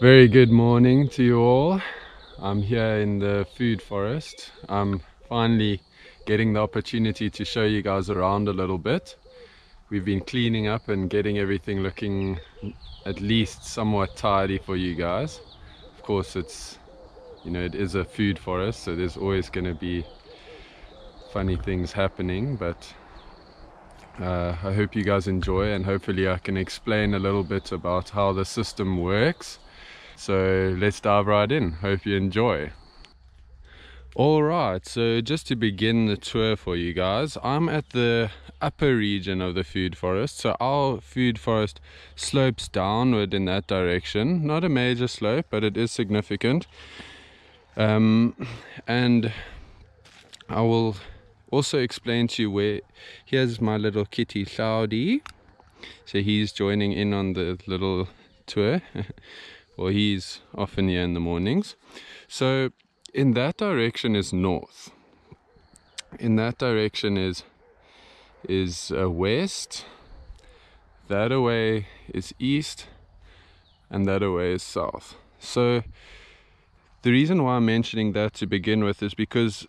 Very good morning to you all. I'm here in the food forest. I'm finally getting the opportunity to show you guys around a little bit. We've been cleaning up and getting everything looking at least somewhat tidy for you guys. Of course, it is a food forest, so there's always going to be funny things happening, but I hope you guys enjoy, and hopefully I can explain a little bit about how the system works. So let's dive right in. Hope you enjoy. Alright, so just to begin the tour for you guys, I'm at the upper region of the food forest. So our food forest slopes downward in that direction. Not a major slope, but it is significant. And I will also explain to you where. Here's my little kitty Cloudy. So he's joining in on the little tour. Well, he's often here in the mornings. So in that direction is north. In that direction is west. That away is east, and that away is south. So the reason why I'm mentioning that to begin with is because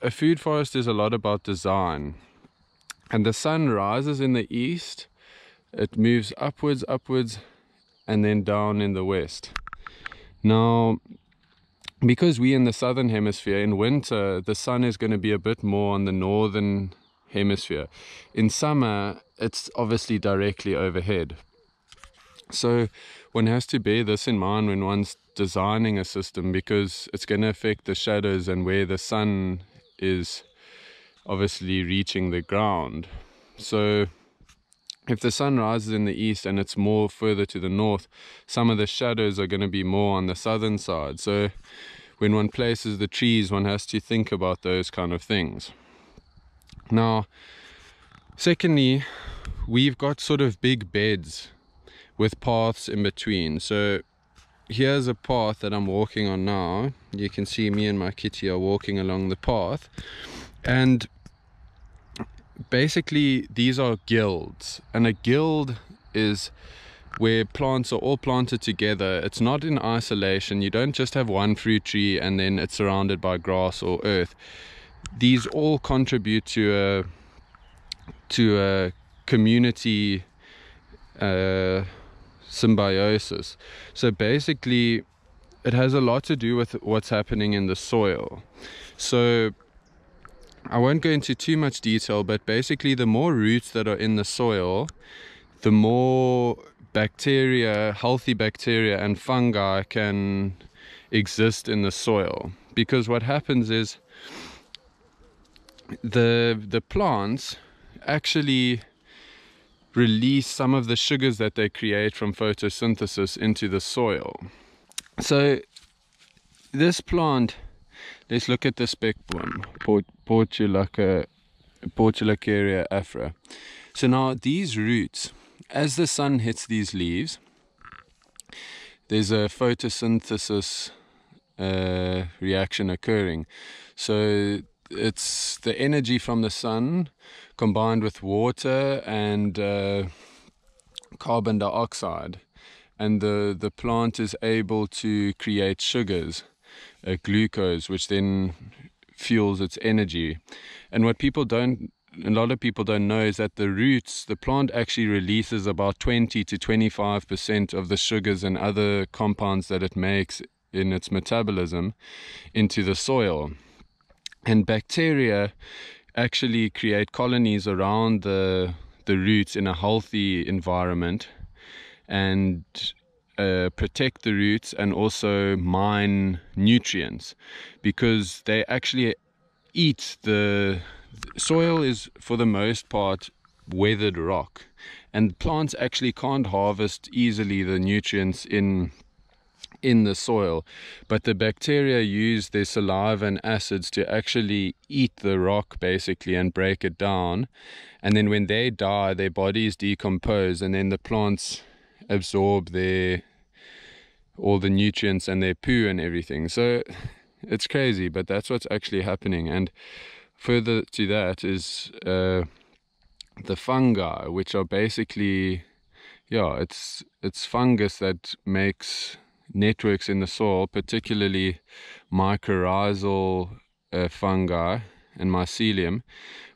a food forest is a lot about design. And the sun rises in the east, it moves upwards, and then down in the west. Now, because we're in the southern hemisphere, in winter the sun is going to be a bit more on the northern hemisphere. In summer it's obviously directly overhead. So one has to bear this in mind when one's designing a system, because it's going to affect the shadows and where the sun is obviously reaching the ground. So if the sun rises in the east and it's more further to the north, some of the shadows are going to be more on the southern side. So when one places the trees, one has to think about those kind of things. Now, secondly, we've got sort of big beds with paths in between. So here's a path that I'm walking on now. You can see me and my kitty are walking along the path. And basically these are guilds, and a guild is where plants are all planted together. It's not in isolation. You don't just have one fruit tree and then it's surrounded by grass or earth. These all contribute to a community symbiosis. So basically it has a lot to do with what's happening in the soil. So I won't go into too much detail, but basically the more roots that are in the soil, the more bacteria, healthy bacteria and fungi can exist in the soil. Because what happens is the plants actually release some of the sugars that they create from photosynthesis into the soil. So this plant, let's look at the speckworm, Portulacaria afra. So now these roots, as the sun hits these leaves, there's a photosynthesis reaction occurring. So it's the energy from the sun combined with water and carbon dioxide, and the plant is able to create sugars, glucose, which then fuels its energy. And what a lot of people don't know is that the plant actually releases about 20 to 25% of the sugars and other compounds that it makes in its metabolism into the soil. And bacteria actually create colonies around the roots in a healthy environment, and protect the roots and also mine nutrients, because they actually eat the soil is for the most part weathered rock, and plants actually can't harvest easily the nutrients in the soil, but the bacteria use their saliva and acids to actually eat the rock basically and break it down, and then when they die their bodies decompose, and then the plants absorb all the nutrients and their poo and everything. So it's crazy, but that's what's actually happening. And further to that is the fungi, which are basically it's fungus that makes networks in the soil, particularly mycorrhizal fungi and mycelium,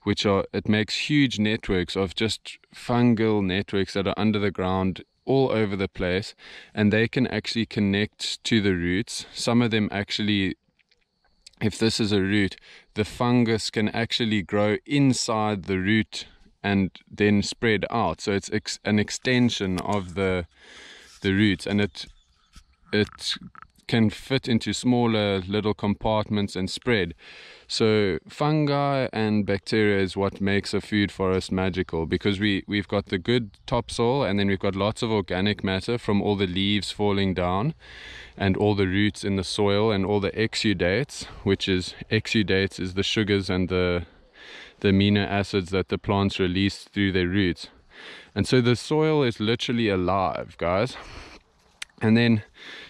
it makes huge networks of just fungal networks that are under the ground all over the place, and they can actually connect to the roots. Some of them actually, if this is a root, the fungus can actually grow inside the root and then spread out. So it's an extension of the roots, and it can fit into smaller little compartments and spread. So fungi and bacteria is what makes a food forest magical, because we've got the good topsoil, and then we've got lots of organic matter from all the leaves falling down and all the roots in the soil, and all the exudates, exudates is the sugars and the amino acids that the plants release through their roots. And so the soil is literally alive, guys. And then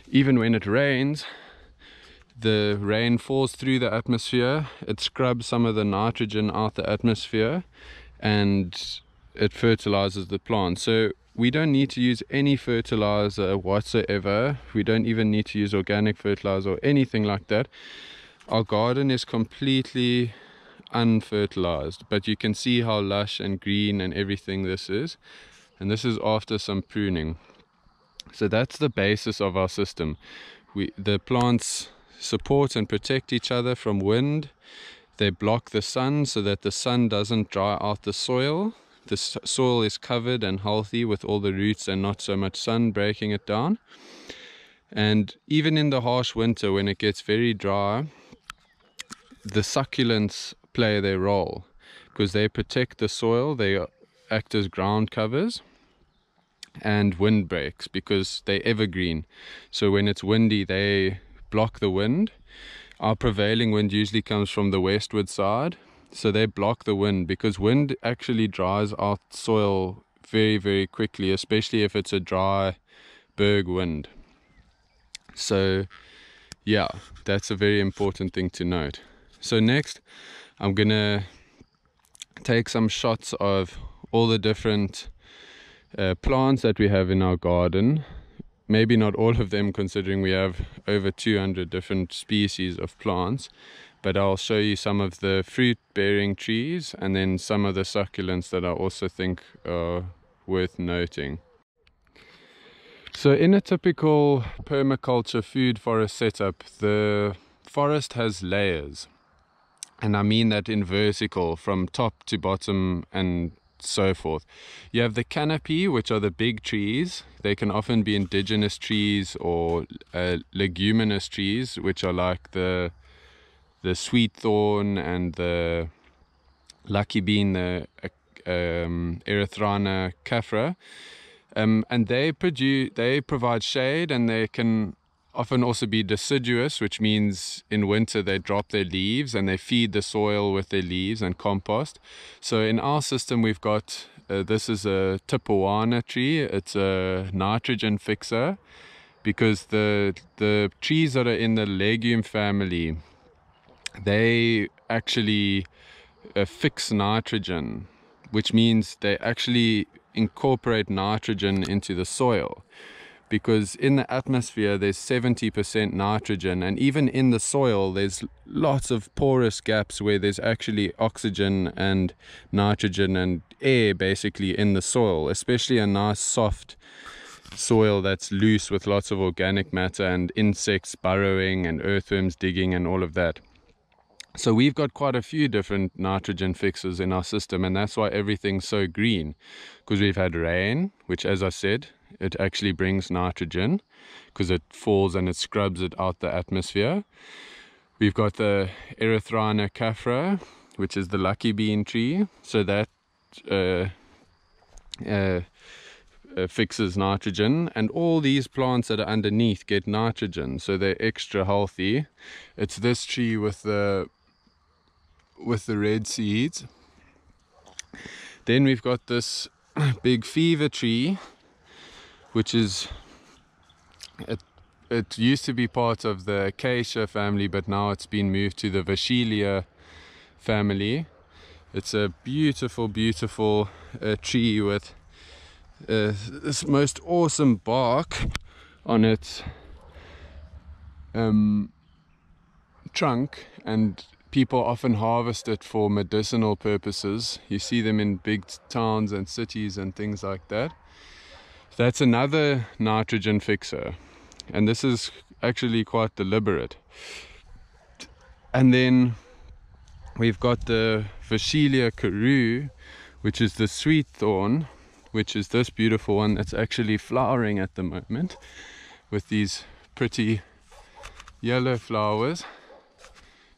even when it rains, the rain falls through the atmosphere, it scrubs some of the nitrogen out the atmosphere, and it fertilizes the plant. So we don't need to use any fertilizer whatsoever. We don't even need to use organic fertilizer or anything like that. Our garden is completely unfertilized, but you can see how lush and green and everything this is. And this is after some pruning. So that's the basis of our system. The plants support and protect each other from wind. They block the sun so that the sun doesn't dry out the soil. The soil is covered and healthy with all the roots and not so much sun breaking it down. And even in the harsh winter, when it gets very dry, the succulents play their role, because they protect the soil, they act as ground covers and windbreaks, because they're evergreen. So when it's windy, they block the wind. Our prevailing wind usually comes from the westward side, so they block the wind, because wind actually dries out soil very, very quickly, especially if it's a dry berg wind. So yeah, that's a very important thing to note. So next, I'm gonna take some shots of all the different plants that we have in our garden. Maybe not all of them, considering we have over 200 different species of plants, but I'll show you some of the fruit-bearing trees and then some of the succulents that I also think are worth noting. So in a typical permaculture food forest setup, the forest has layers, and I mean that in vertical, from top to bottom and so forth. You have the canopy, which are the big trees. They can often be indigenous trees or leguminous trees, which are like the sweet thorn and the lucky bean, the Erythrina caphra, and they provide shade, and they can often also be deciduous, which means in winter they drop their leaves and they feed the soil with their leaves and compost. So in our system we've got this is a tipuana tree. It's a nitrogen fixer, because the trees that are in the legume family, they actually fix nitrogen, which means they actually incorporate nitrogen into the soil. Because in the atmosphere there's 70% nitrogen, and even in the soil there's lots of porous gaps where there's actually oxygen and nitrogen and air basically in the soil, especially a nice soft soil that's loose with lots of organic matter and insects burrowing and earthworms digging and all of that. So we've got quite a few different nitrogen fixers in our system, and that's why everything's so green, because we've had rain, which, as I said, it actually brings nitrogen because it falls and it scrubs it out the atmosphere. We've got the Erythrina caphra, which is the lucky bean tree, so that fixes nitrogen, and all these plants that are underneath get nitrogen, so they're extra healthy. It's this tree with the red seeds. Then we've got this big fever tree, which is it used to be part of the acacia family, but now it's been moved to the Vachellia family. It's a beautiful tree with this most awesome bark on its trunk, and people often harvest it for medicinal purposes. You see them in big towns and cities and things like that. That's another nitrogen fixer, and this is actually quite deliberate. And then we've got the Vachellia carew, which is the sweet thorn, which is this beautiful one that's actually flowering at the moment with these pretty yellow flowers.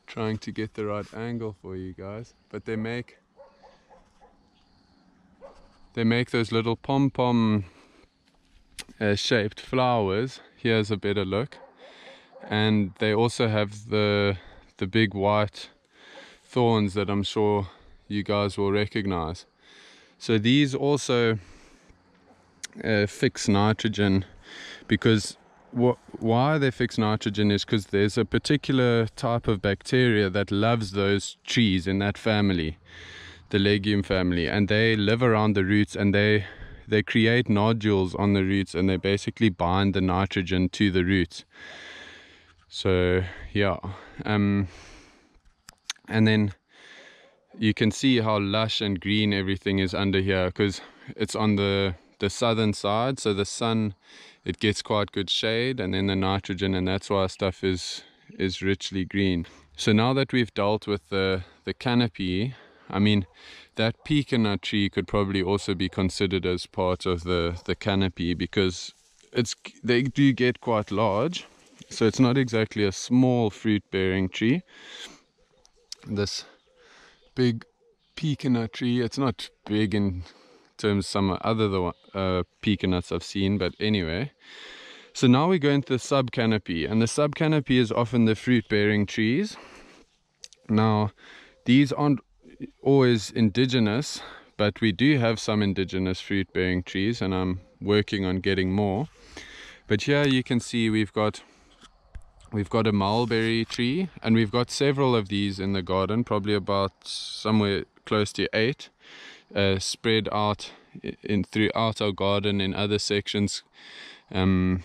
Trying to get the right angle for you guys, but they make those little pom-pom shaped flowers. Here's a better look. And they also have the big white thorns that I'm sure you guys will recognize. So these also fix nitrogen, because why they fix nitrogen is because there's a particular type of bacteria that loves those trees in that family, the legume family, and they live around the roots, and they create nodules on the roots, and they basically bind the nitrogen to the roots. So yeah, and then you can see how lush and green everything is under here, because it's on the southern side, so the sun, it gets quite good shade, and then the nitrogen, and that's why stuff is richly green. So now that we've dealt with the canopy, I mean, that pecan tree could probably also be considered as part of the canopy, because they do get quite large, so it's not exactly a small fruit-bearing tree. This big pecan tree, it's not big in terms of some other pecan nuts I've seen, but anyway. So now we go into the sub-canopy, and the sub-canopy is often the fruit-bearing trees. Now, these aren't always indigenous, but we do have some indigenous fruit-bearing trees, and I'm working on getting more. But here you can see we've got a mulberry tree, and we've got several of these in the garden, probably about somewhere close to 8. Spread out throughout our garden in other sections, and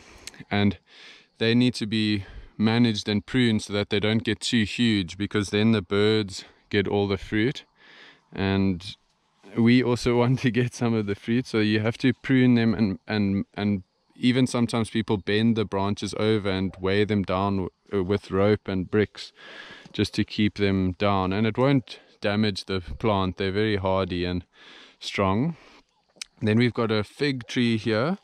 they need to be managed and pruned so that they don't get too huge, because then the birds get all the fruit, and we also want to get some of the fruit, so you have to prune them, and even sometimes people bend the branches over and weigh them down with rope and bricks just to keep them down, and it won't damage the plant. They're very hardy and strong. Then we've got a fig tree here.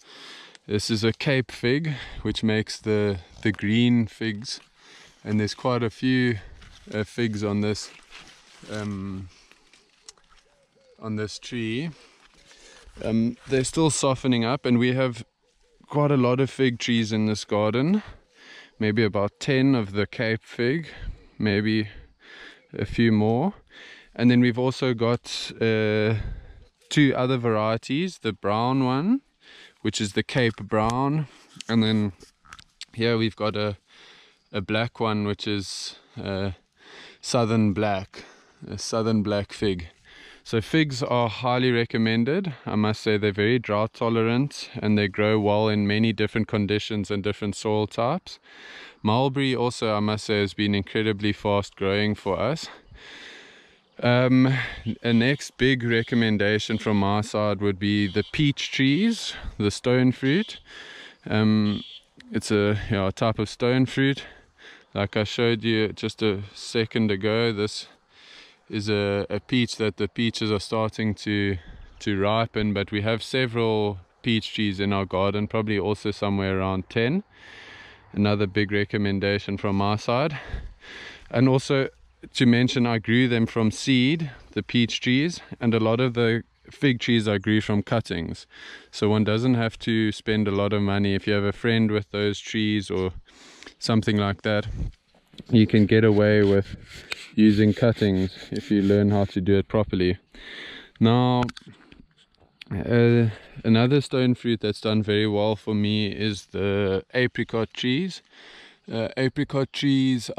This is a Cape fig, which makes the green figs, and there's quite a few figs on this tree. They're still softening up, and we have quite a lot of fig trees in this garden, maybe about 10 of the Cape fig, maybe a few more. And then we've also got 2 other varieties, the brown one, which is the Cape brown, and then here we've got a black one, which is southern black, a southern black fig. So figs are highly recommended. I must say they're very drought tolerant, and they grow well in many different conditions and different soil types. Mulberry also, I must say, has been incredibly fast growing for us. A next big recommendation from my side would be the peach trees, the stone fruit. It's a type of stone fruit. Like I showed you just a second ago, this is a peach that the peaches are starting to ripen, but we have several peach trees in our garden, probably also somewhere around 10. Another big recommendation from my side. And also to mention, I grew them from seed, the peach trees, and a lot of the fig trees I grew from cuttings. So one doesn't have to spend a lot of money. If you have a friend with those trees or something like that, you can get away with using cuttings if you learn how to do it properly. Now, another stone fruit that's done very well for me is the apricot trees. Apricot trees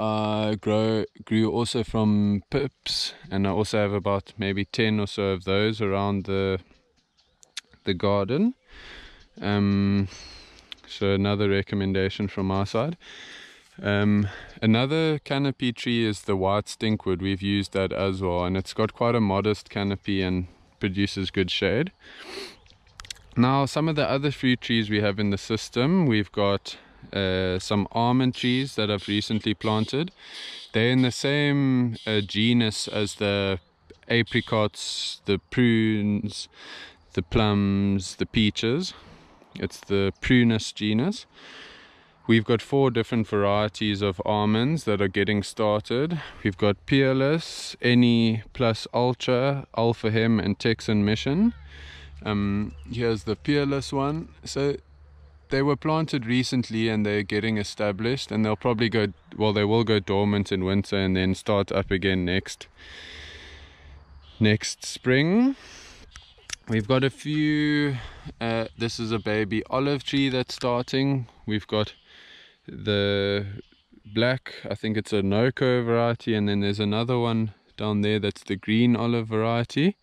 grew also from pips, and I also have about maybe 10 or so of those around the garden. So another recommendation from our side. Another canopy tree is the white stinkwood. We've used that as well, and it's got quite a modest canopy and produces good shade. Now, some of the other fruit trees we have in the system, we've got some almond trees that I've recently planted. They're in the same genus as the apricots, the prunes, the plums, the peaches. It's the Prunus genus. We've got 4 different varieties of almonds that are getting started. We've got Peerless, NE Plus Ultra, Alpha Hem, and Texan Mission. Here's the Peerless one. So they were planted recently and they're getting established, and they'll probably go, well, they will go dormant in winter and then start up again next spring. We've got a few, this is a baby olive tree that's starting. We've got the black, I think it's a Noco variety, and then there's another one down there that's the green olive variety.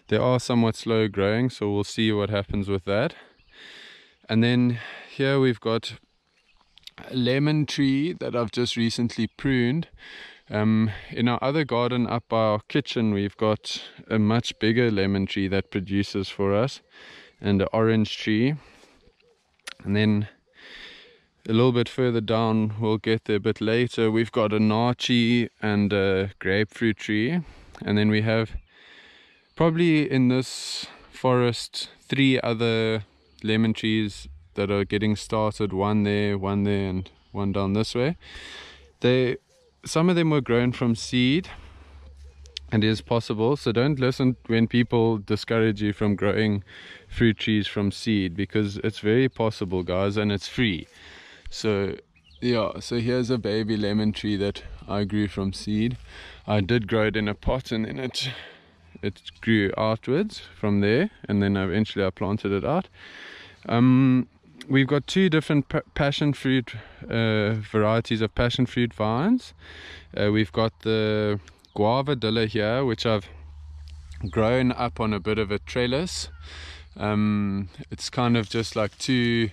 They are somewhat slow growing, so we'll see what happens with that. And then here we've got a lemon tree that I've just recently pruned. In our other garden up by our kitchen, we've got a much bigger lemon tree that produces for us, and an orange tree. And then a little bit further down, we'll get there a bit later, we've got a naartjie and a grapefruit tree. And then we have, probably in this forest, 3 other lemon trees that are getting started. One there, and one down this way. Some of them were grown from seed, and it is possible, so don't listen when people discourage you from growing fruit trees from seed, because it's very possible, guys, and it's free. So yeah, so here's a baby lemon tree that I grew from seed. I did grow it in a pot, and then it grew outwards from there, and then eventually I planted it out. We've got 2 different passion fruit varieties of passion fruit vines. We've got the guavadilla here, which I've grown up on a bit of a trellis. It's kind of just like two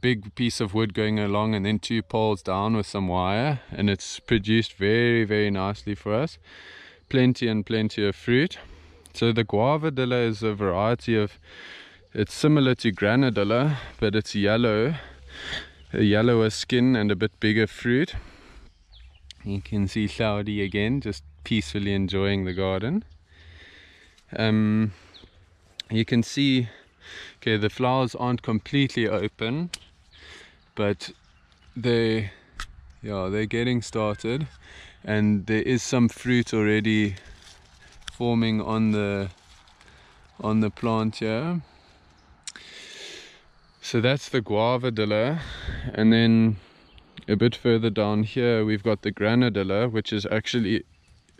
big piece of wood going along, and then 2 poles down with some wire, and it's produced very, very nicely for us. Plenty of fruit. So the guavadilla is a variety of, it's similar to granadilla, but it's yellow, a yellower skin and a bit bigger fruit. You can see Cloudy again, just peacefully enjoying the garden. You can see, okay, the flowers aren't completely open, but they're getting started, and there is some fruit already forming on the plant here. So that's the guavadilla, and then a bit further down here we've got the granadilla, which is actually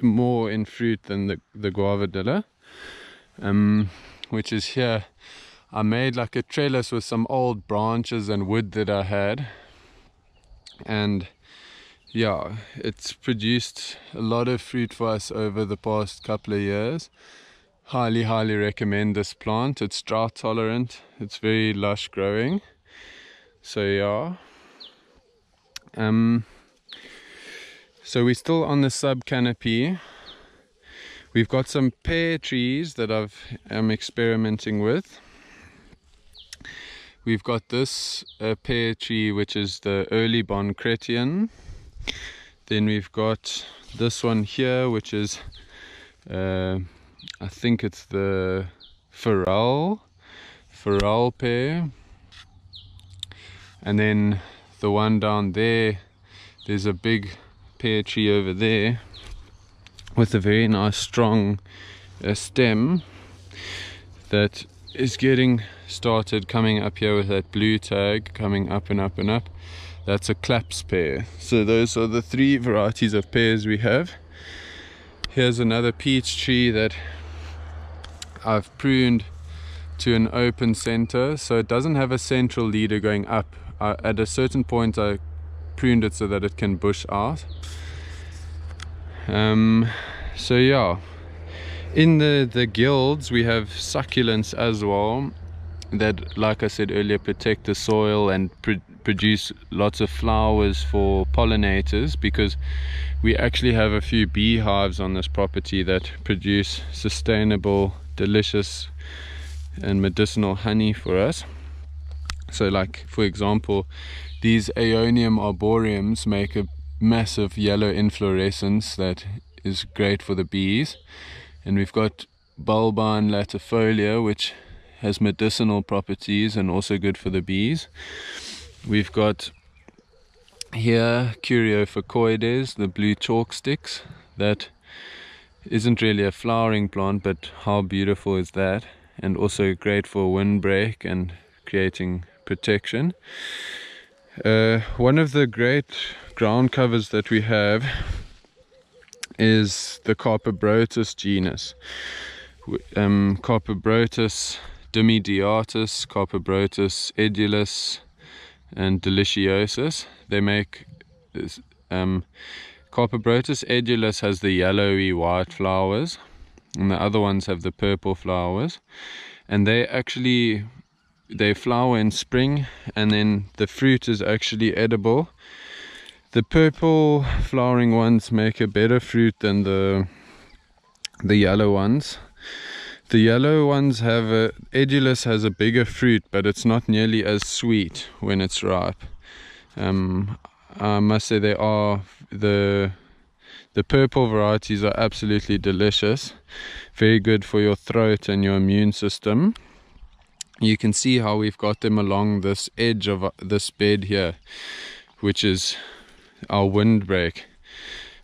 more in fruit than the guavadilla, which is here. I made like a trellis with some old branches and wood that I had, and yeah, it's produced a lot of fruit for us over the past couple of years. Highly recommend this plant. It's drought tolerant, it's very lush growing. So yeah, so we're still on the sub canopy. We've got some pear trees that I'm experimenting with. We've got this pear tree, which is the early Bonkretian. Then we've got this one here, which is I think it's the Farrell pear. And then the one down there, there's a big pear tree over there with a very nice strong stem that is getting started, coming up here with that blue tag, coming up and up and up. That's a claps pear. So those are the 3 varieties of pears we have. Here's another peach tree that I've pruned to an open center, so it doesn't have a central leader going up. At a certain point I pruned it so that it can bush out. So yeah, in the guilds we have succulents as well. that, like I said earlier, protect the soil and produce lots of flowers for pollinators, because we actually have a few beehives on this property that produce sustainable, delicious and medicinal honey for us. So like, for example, these Aeonium arboreums make a massive yellow inflorescence that is great for the bees. And we've got Bulbine latifolia, which has medicinal properties and also good for the bees. We've got here Curiophaccoides, the blue chalk sticks. That isn't really a flowering plant, but how beautiful is that? And also great for windbreak and creating protection. One of the great ground covers that we have is the Carpobrotus genus. Carpobrotus dimidiatus, Carpobrotus edulis, and deliciosus. They make this, Carpobrotus edulis has the yellowy white flowers, and the other ones have the purple flowers, and they flower in spring, and then the fruit is actually edible. The purple flowering ones make a better fruit than the yellow ones. The yellow ones edulis has a bigger fruit, but it's not nearly as sweet when it's ripe. I must say the purple varieties are absolutely delicious, very good for your throat and your immune system. You can see how we've got them along this edge of this bed here, which is our windbreak,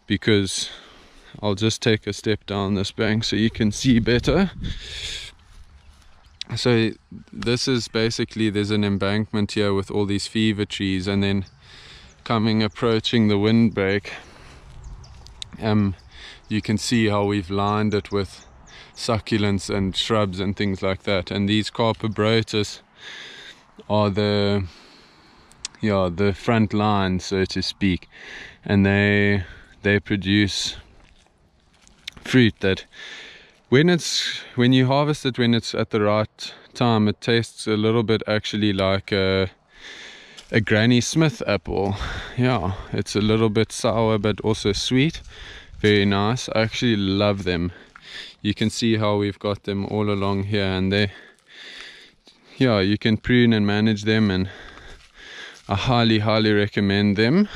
because I'll just take a step down this bank so you can see better. So this is basically, there's an embankment here with all these fever trees, and then approaching the windbreak, you can see how we've lined it with succulents and shrubs and things like that. And these Carpobrotus are the front line, so to speak, and they produce fruit that when you harvest it, when it's at the right time, it tastes a little bit actually like a Granny Smith apple. Yeah, it's a little bit sour but also sweet, very nice. I actually love them. You can see how we've got them all along here, and you can prune and manage them, and I highly recommend them.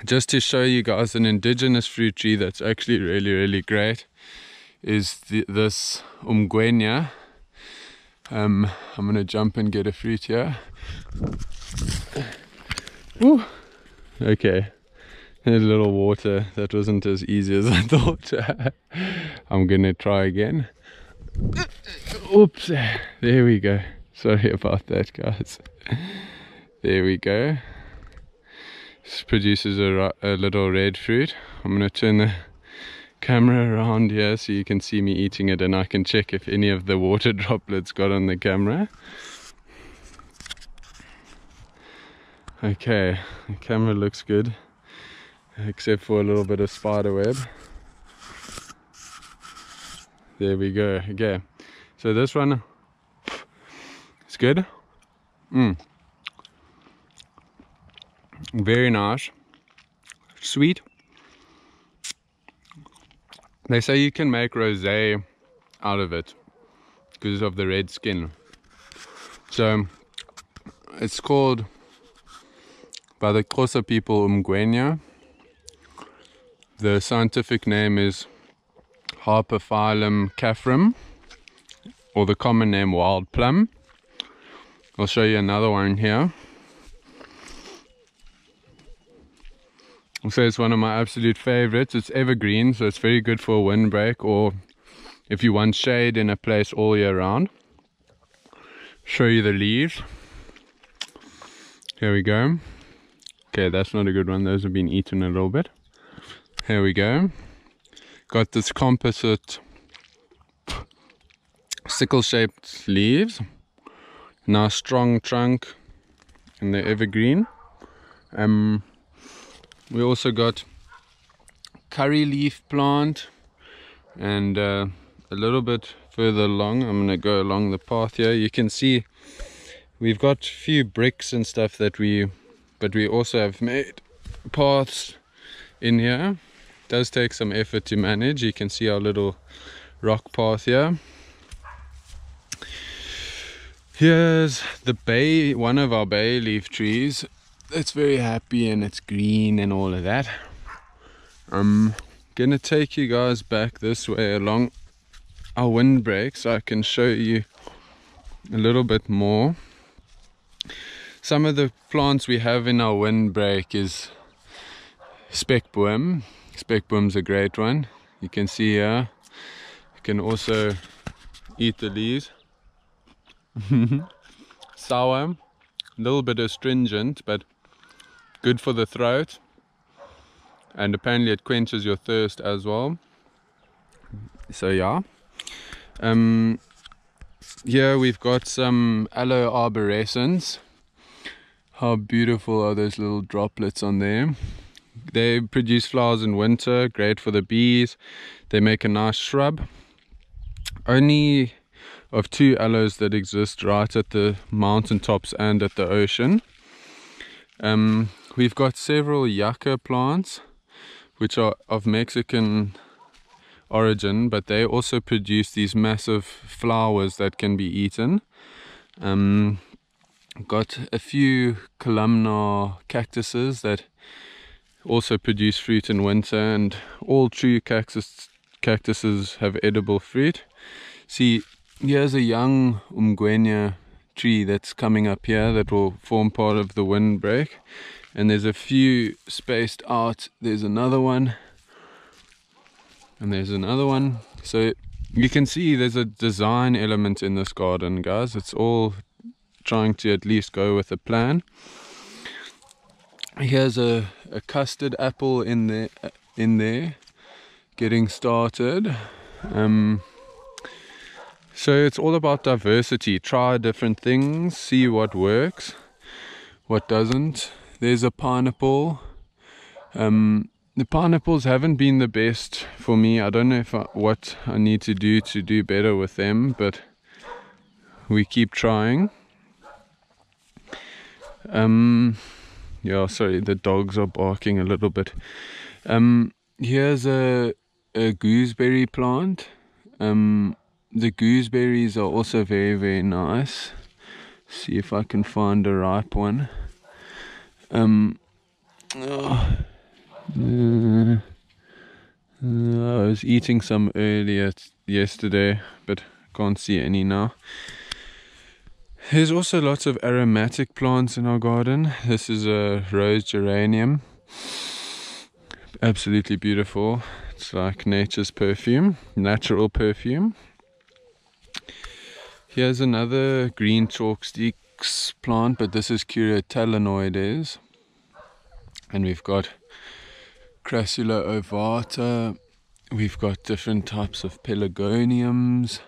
Just to show you guys an indigenous fruit tree that's actually really great is this umgwenya. I'm gonna jump and get a fruit here. Ooh. Okay, a little water. That wasn't as easy as I thought. I'm gonna try again. Oops, there we go. Sorry about that, guys. There we go. This produces a little red fruit. I'm going to turn the camera around here so you can see me eating it, and I can check if any of the water droplets got on the camera. Okay, the camera looks good, except for a little bit of spider web. There we go. Okay, so this one is good. Very nice, sweet. They say you can make rosé out of it because of the red skin. So it's called by the Xhosa people umgwenya. The scientific name is Harpophyllum caphrum, or the common name wild plum. I'll show you another one here. So it's one of my absolute favorites. It's evergreen, so it's very good for a windbreak, or if you want shade in a place all year round. Show you the leaves. Here we go. Okay, that's not a good one. Those have been eaten a little bit. Here we go. Got this composite sickle-shaped leaves. Nice strong trunk, and they're evergreen. We also got curry leaf plant, and a little bit further along. I'm gonna go along the path here. You can see we've got a few bricks and stuff but we also have made paths in here. It does take some effort to manage. You can see our little rock path here. Here's the one of our bay leaf trees. It's very happy and it's green and all of that. I'm gonna take you guys back this way along our windbreak so I can show you a little bit more. Some of the plants we have in our windbreak is speckboom. Speckboom's a great one. You can see here. You can also eat the leaves. Sour, a little bit astringent, but good for the throat, and apparently it quenches your thirst as well. So yeah, here we've got some aloe arborescens. How beautiful are those little droplets on there. They produce flowers in winter, great for the bees. They make a nice shrub. Only of 2 aloes that exist right at the mountaintops and at the ocean. We've got several yucca plants which are of Mexican origin, but they also produce these massive flowers that can be eaten. Got a few columnar cactuses that also produce fruit in winter, and all true cactuses have edible fruit. See, here's a young umgwenya tree that's coming up here that will form part of the windbreak, and there's a few spaced out. There's another one, and there's another one. So you can see there's a design element in this garden, guys. It's all trying to at least go with a plan. Here's a custard apple in there getting started. So it's all about diversity. Try different things, see what works, what doesn't. There's a pineapple. The pineapples haven't been the best for me. I don't know what I need to do better with them, but we keep trying. Yeah, sorry, the dogs are barking a little bit. Here's a gooseberry plant. The gooseberries are also very, very nice. See if I can find a ripe one. I was eating some earlier yesterday, but can't see any now. There's also lots of aromatic plants in our garden. This is a rose geranium. Absolutely beautiful. It's like nature's perfume, natural perfume. Here's another green chalk sticks plant, but this is Curiotalanoides. And we've got Crassula ovata. We've got different types of pelargoniums.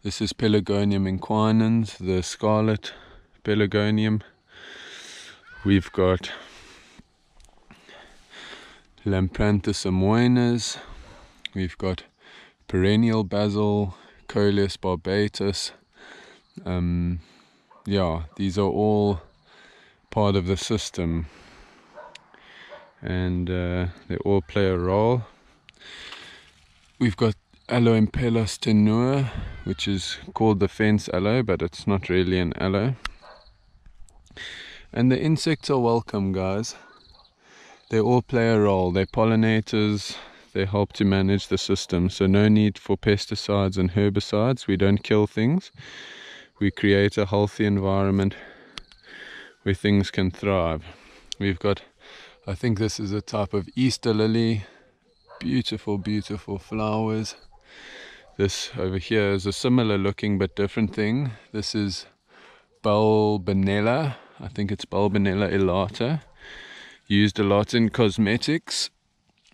This is Pelargonium inquinans, the scarlet pelargonium. We've got Lampranthus amoenas. We've got perennial basil, Coleus barbatus. Yeah, these are all part of the system, and they all play a role. We've got Aloempelus tenua, which is called the fence aloe, but it's not really an aloe. And the insects are welcome, guys. They all play a role. They're pollinators. They help to manage the system. So no need for pesticides and herbicides. We don't kill things. We create a healthy environment where things can thrive. We've got, I think this is a type of Easter lily. Beautiful, beautiful flowers. This over here is a similar looking but different thing. This is Bulbinella. I think it's Bulbinella elata. Used a lot in cosmetics.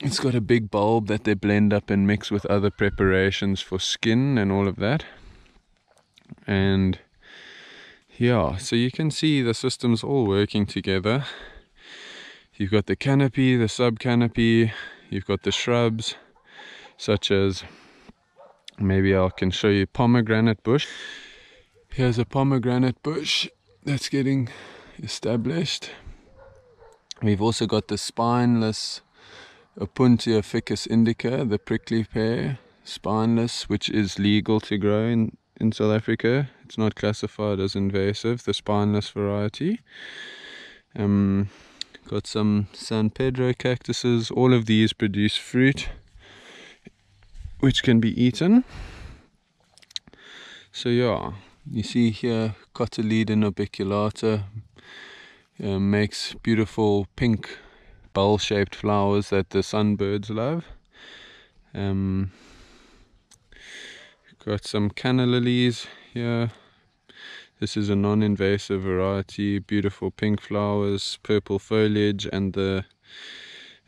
It's got a big bulb that they blend up and mix with other preparations for skin and all of that. And yeah, so you can see the system's all working together. You've got the canopy, the sub-canopy, you've got the shrubs, such as Maybe I can show you pomegranate bush. Here's a pomegranate bush that's getting established. We've also got the spineless Opuntia ficus indica, the prickly pear, spineless, which is legal to grow in South Africa. It's not classified as invasive, the spineless variety. Got some San Pedro cactuses. All of these produce fruit which can be eaten. So yeah, you see here Cotyledon orbiculata makes beautiful pink bowl-shaped flowers that the sunbirds love. Got some canna lilies here. This is a non-invasive variety, beautiful pink flowers, purple foliage, and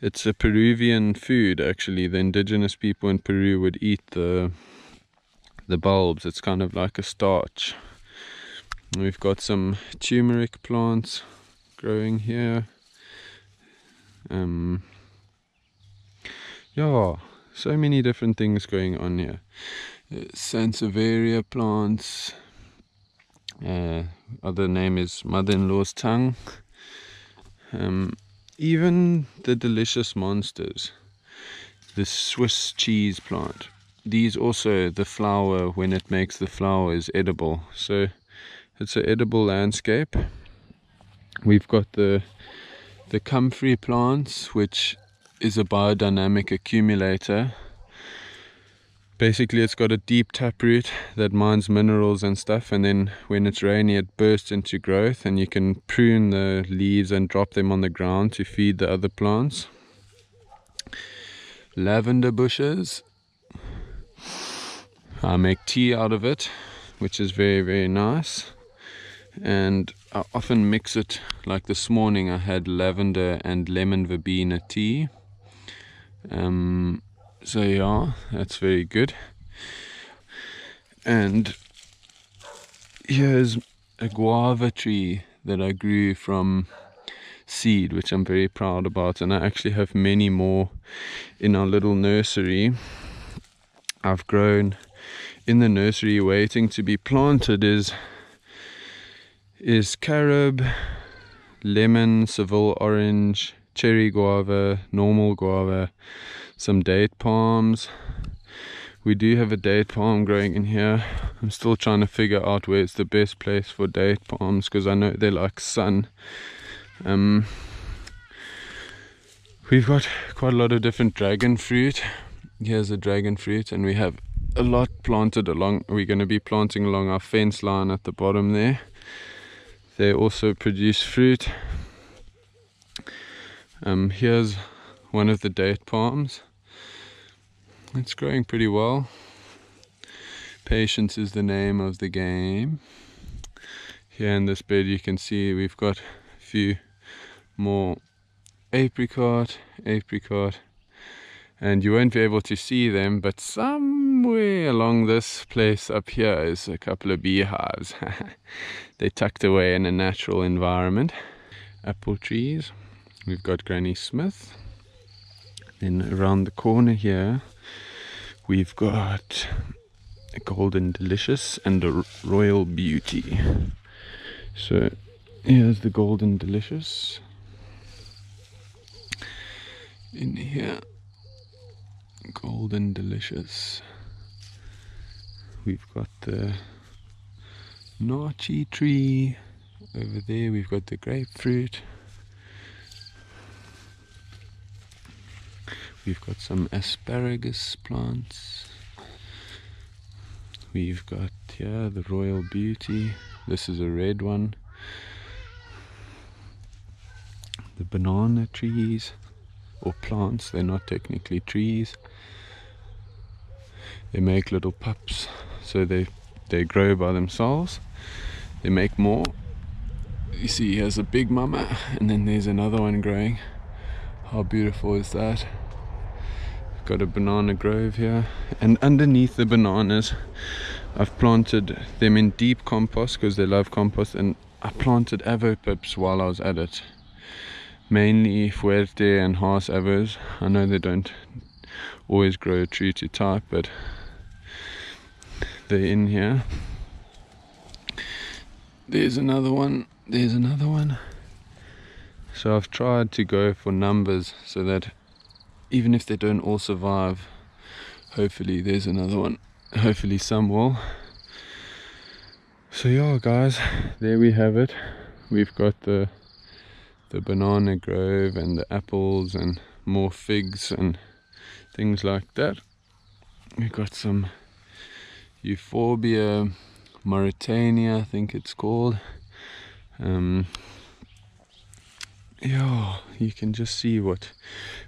it's a Peruvian food actually. The indigenous people in Peru would eat the bulbs. It's kind of like a starch. We've got some turmeric plants growing here. Yeah, so many different things going on here. Sansevieria plants. Other name is mother-in-law's tongue. Even the delicious monsters, the Swiss cheese plant. These also, the flower, when it makes the flower, is edible. So it's an edible landscape. We've got the comfrey plants, which is a biodynamic accumulator. Basically, it's got a deep taproot that mines minerals and stuff, and then when it's rainy it bursts into growth, and you can prune the leaves and drop them on the ground to feed the other plants. Lavender bushes, I make tea out of it, which is very, very nice. And I often mix it, like this morning I had lavender and lemon verbena tea. So yeah, that's very good. And here's a guava tree that I grew from seed, which I'm very proud about, and I actually have many more in our little nursery. I've grown in the nursery waiting to be planted is carob, lemon, Seville orange, cherry guava, normal guava, some date palms. We do have a date palm growing in here. I'm still trying to figure out where's the best place for date palms, because I know they like sun. We've got quite a lot of different dragon fruit. Here's a dragon fruit, and we have a lot planted along. We're going to be planting along our fence line at the bottom there. They also produce fruit. Here's one of the date palms. It's growing pretty well. Patience is the name of the game. Here in this bed you can see we've got a few more apricot, and you won't be able to see them, but somewhere along this place up here is a couple of beehives. They're tucked away in a natural environment. Apple trees. We've got Granny Smith. Then around the corner here we've got a Golden Delicious and a Royal Beauty. So here's the Golden Delicious. In here, Golden Delicious. We've got the Nachi tree. Over there we've got the grapefruit. We've got some asparagus plants. We've got here the Royal Beauty. This is a red one. The banana trees, or plants, they're not technically trees. They make little pups, so they grow by themselves. They make more. You see here's a big mama, and then there's another one growing. How beautiful is that? Got a banana grove here, and underneath the bananas I've planted them in deep compost because they love compost, and I planted avo pips while I was at it, mainly Fuerte and Haas avos. I know they don't always grow true to type, but they're in here. There's another one. There's another one. So I've tried to go for numbers so that even if they don't all survive, hopefully there's another one. Hopefully some will. So yeah, guys, there we have it. We've got the banana grove and the apples and more figs and things like that. We've got some Euphorbia Mauritania, I think it's called. Yeah, you can just see what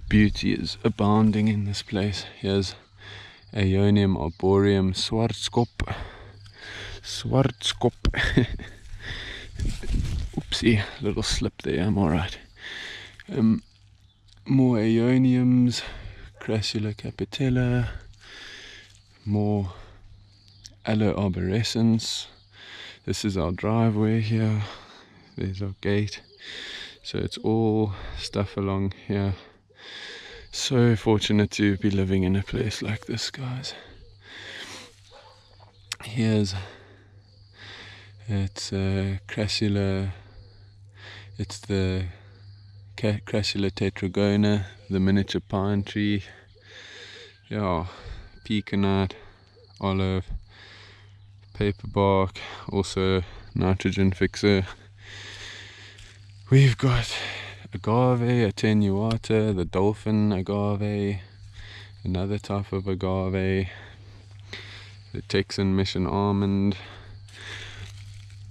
beauty is abounding in this place. Here's Aeonium arboreum Schwarzkopf. Oopsie, little slip there, I'm alright. More Aeoniums, Crassula capitella, more Aloe arborescens. This is our driveway here. There's our gate. So it's all stuff along here. So fortunate to be living in a place like this, guys. It's Crassula. It's the Crassula tetragona, the miniature pine tree. Yeah, pecanut, olive, paperbark, also nitrogen fixer. We've got agave attenuata, the dolphin agave, another type of agave, the Texan mission almond,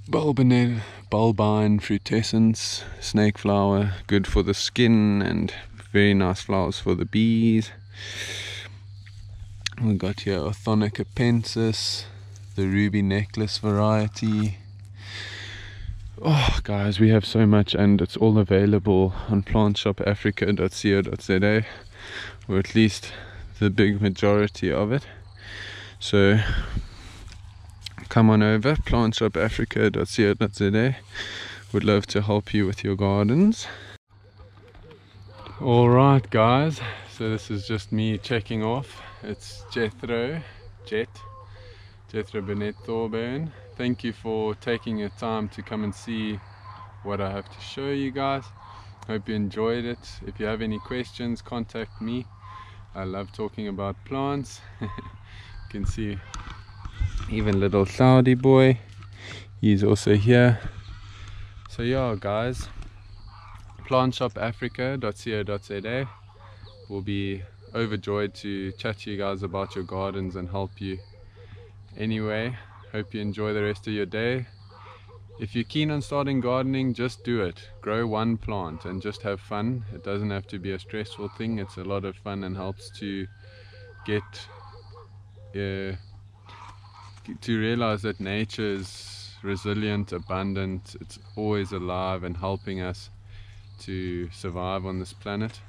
bulbine frutescens, snake flower, good for the skin and very nice flowers for the bees. We got here Orthonica pensis, the ruby necklace variety. Oh guys, we have so much, and it's all available on plantshopafrica.co.za, or at least the big majority of it. So come on over, plantshopafrica.co.za. Would love to help you with your gardens. Alright guys, so this is just me checking off. It's Jethro Burnett Thorburn. Thank you for taking your time to come and see what I have to show you guys. Hope you enjoyed it. If you have any questions, contact me. I love talking about plants. You can see even little Saudi boy, he's also here. So yeah guys, plantshopafrica.co.za. We'll be overjoyed to chat to you guys about your gardens and help you. Anyway, hope you enjoy the rest of your day. If you're keen on starting gardening, just do it. Grow one plant and just have fun. It doesn't have to be a stressful thing. It's a lot of fun and helps to get to realize that nature is resilient, abundant. It's always alive and helping us to survive on this planet.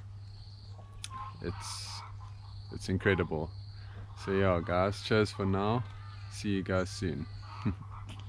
It's incredible. So yeah guys, cheers for now. See you guys soon.